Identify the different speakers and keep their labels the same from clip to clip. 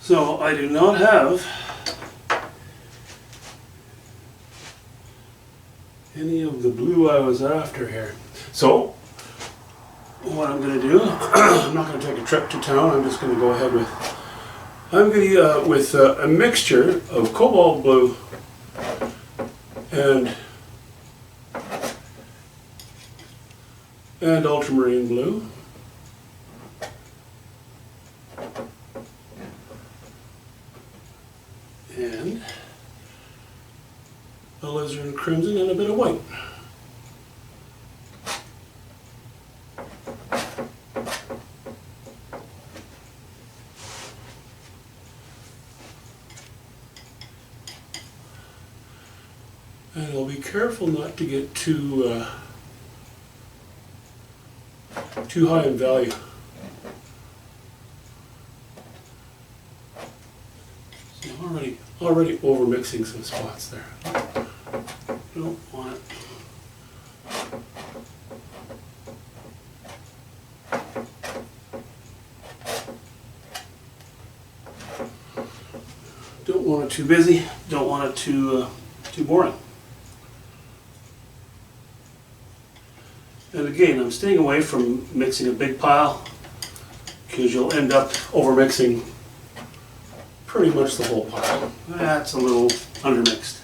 Speaker 1: So I do not have any of the blue I was after here. So what I'm going to do, I'm not going to take a trip to town, I'm just going to go ahead with, I'm going to with a mixture of cobalt blue and ultramarine blue. And alizarin crimson and a bit of white. And I'll be careful not to get too high in value. So I'm already over mixing some spots there. Don't want it. Don't want it too busy. Don't want it too boring. And again, I'm staying away from mixing a big pile because you'll end up over mixing pretty much the whole pile. That's a little undermixed.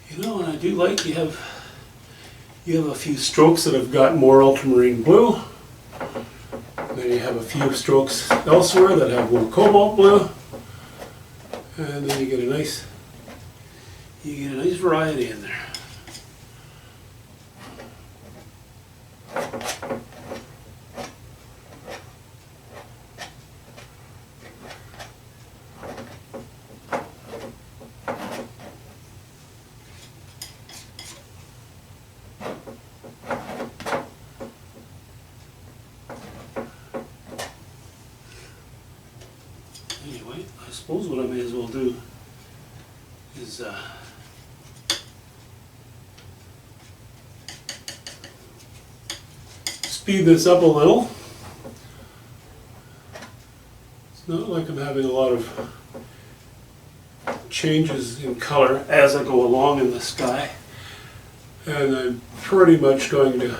Speaker 1: You know, and I do like you have a few strokes that have got more ultramarine blue. Then you have a few strokes elsewhere that have more cobalt blue. And then you get a nice variety in there. Anyway, I suppose what I may as well do is speed this up a little. It's not like I'm having a lot of changes in color as I go along in the sky, and I'm pretty much going to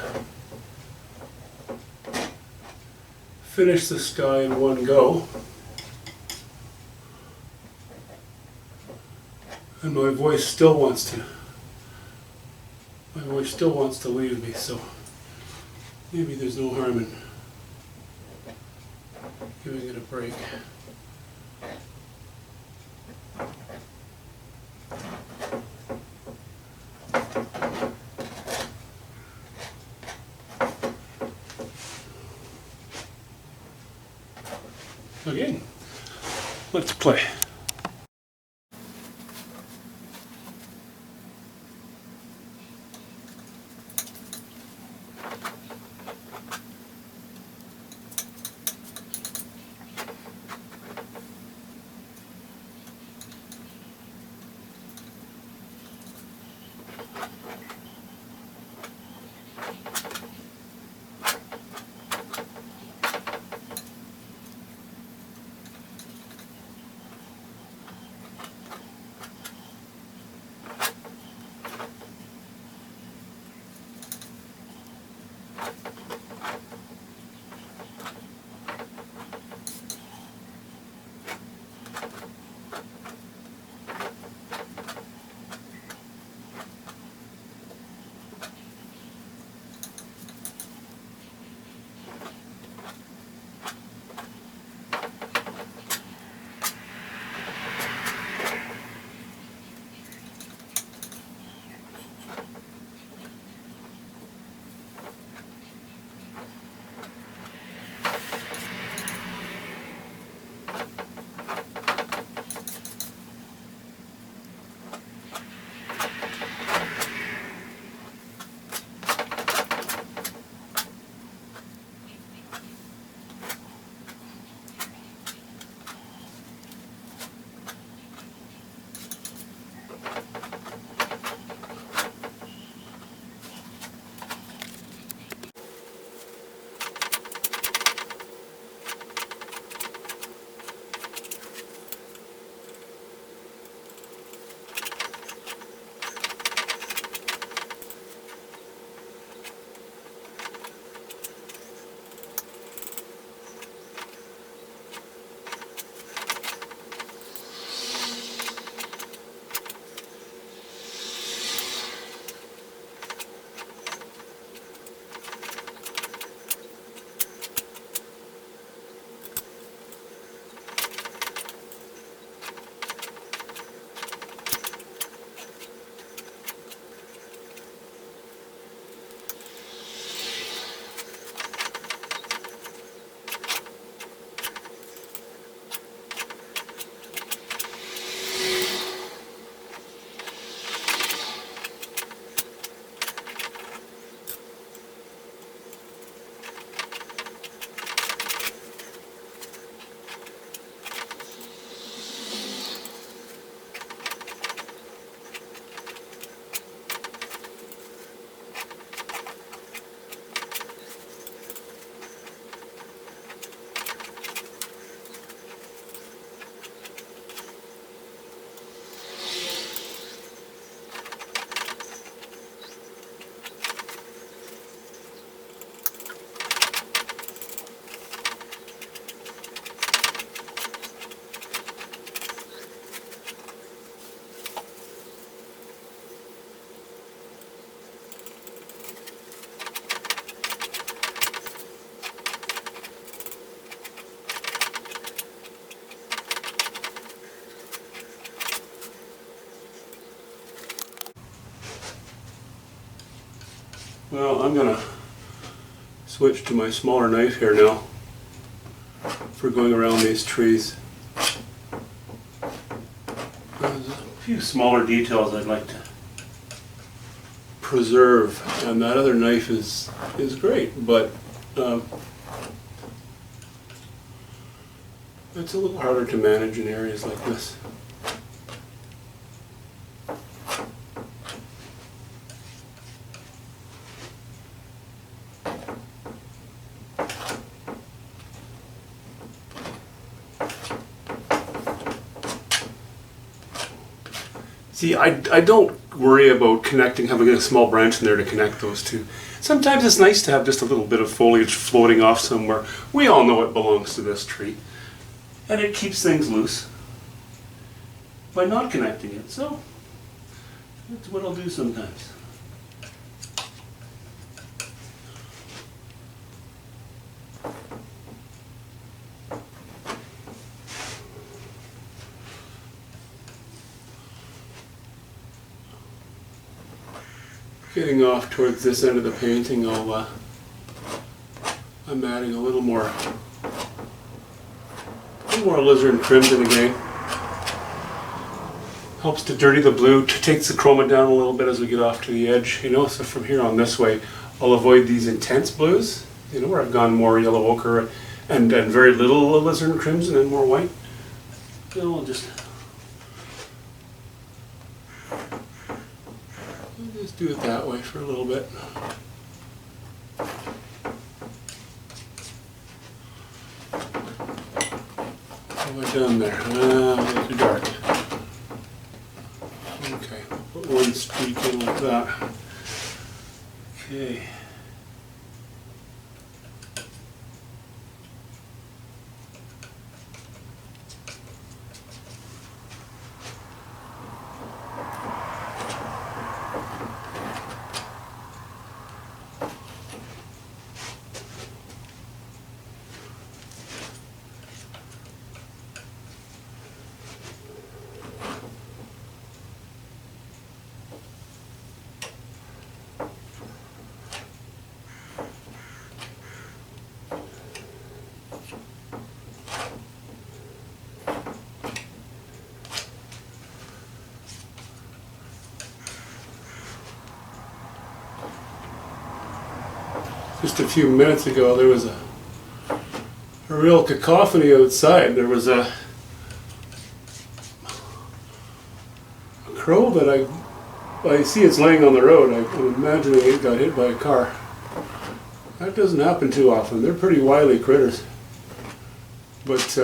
Speaker 1: finish the sky in one go. And my voice still wants to leave me, so maybe there's no harm in giving it a break. Again, let's play. Well, I'm gonna switch to my smaller knife here now for going around these trees. There's a few smaller details I'd like to preserve, and that other knife is great, but it's a little harder to manage in areas like this. See, I don't worry about connecting, having a small branch in there to connect those two. Sometimes it's nice to have just a little bit of foliage floating off somewhere. We all know it belongs to this tree. And it keeps things loose by not connecting it. So, that's what I'll do sometimes. Getting off towards this end of the painting, I'm adding a little more alizarin crimson again. Helps to dirty the blue, takes the chroma down a little bit as we get off to the edge, you know. So from here on this way, I'll avoid these intense blues, you know, where I've gone more yellow ochre and very little alizarin crimson and more white. So I'll just do it that way for a little bit. What have I done there? A little too dark. Okay, put one streak in like that. Okay. Just a few minutes ago, there was a real cacophony outside. There was a crow that I see it's laying on the road. I'm imagining it got hit by a car. That doesn't happen too often. They're pretty wily critters. But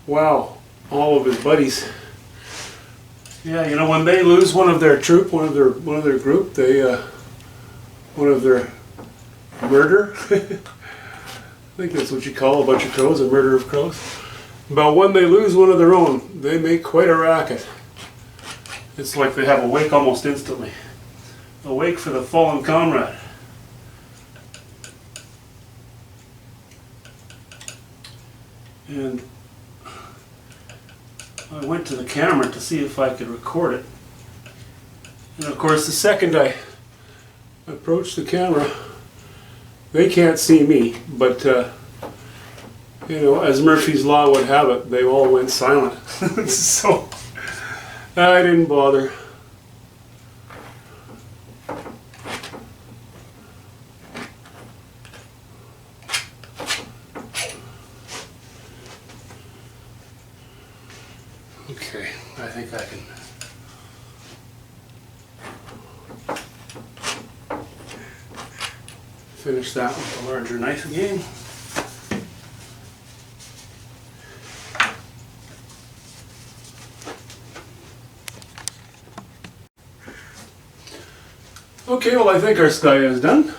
Speaker 1: wow, all of his buddies. Yeah, you know, when they lose one of their troop, one of their group, they one of their murder. I think that's what you call a bunch of crows, a murder of crows. But when they lose one of their own, they make quite a racket. It's like they have a wake almost instantly. A wake for the fallen comrade. And I went to the camera to see if I could record it. And of course, the second I approach the camera, they can't see me, but you know, as Murphy's Law would have it, they all went silent. So I didn't bother. Okay, I think I can finish that with a larger knife again. Okay, well, I think our sky is done.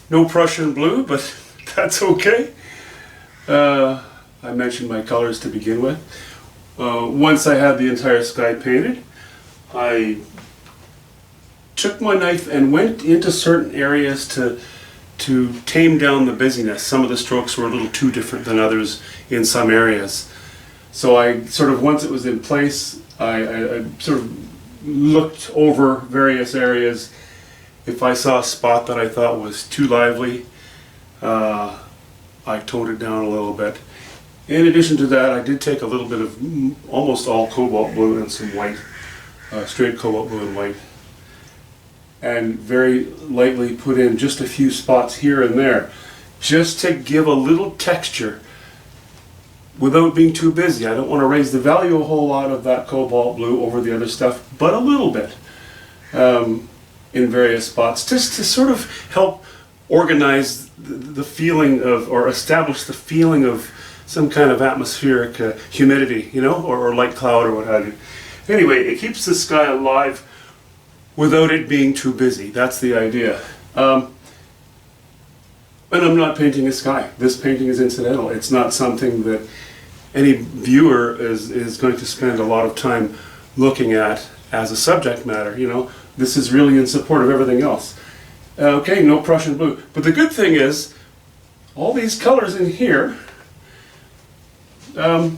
Speaker 1: No Prussian blue, but that's okay. I mentioned my colors to begin with. Once I had the entire sky painted, I took my knife and went into certain areas to tame down the busyness. Some of the strokes were a little too different than others in some areas. So I sort of, once it was in place, I sort of looked over various areas. If I saw a spot that I thought was too lively, I toned it down a little bit. In addition to that, I did take a little bit of almost all cobalt blue and some white, straight cobalt blue and white, and very lightly put in just a few spots here and there, just to give a little texture without being too busy. I don't want to raise the value a whole lot of that cobalt blue over the other stuff, but a little bit in various spots, just to sort of help organize the feeling of, or establish the feeling of some kind of atmospheric humidity, you know, or light cloud or what have you. Anyway, it keeps the sky alive without it being too busy. That's the idea. And I'm not painting a sky. This painting is incidental. It's not something that any viewer is going to spend a lot of time looking at as a subject matter, you know. This is really in support of everything else. Okay, no Prussian blue. But the good thing is, all these colors in here are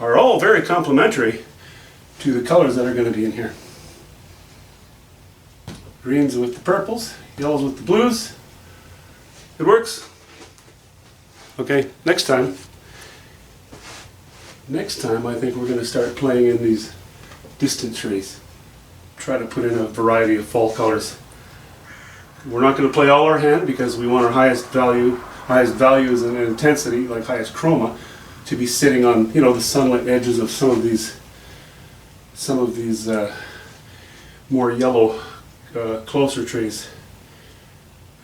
Speaker 1: all very complementary to the colors that are going to be in here. Greens with the purples, yellows with the blues. It works. Okay, next time I think we're going to start playing in these distant trees. Try to put in a variety of fall colors. We're not going to play all our hand because we want our highest values and intensity, like highest chroma, to be sitting on, you know, the sunlit edges of some of these more yellow, closer trees.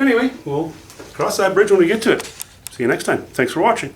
Speaker 1: Anyway, we'll cross that bridge when we get to it. See you next time. Thanks for watching.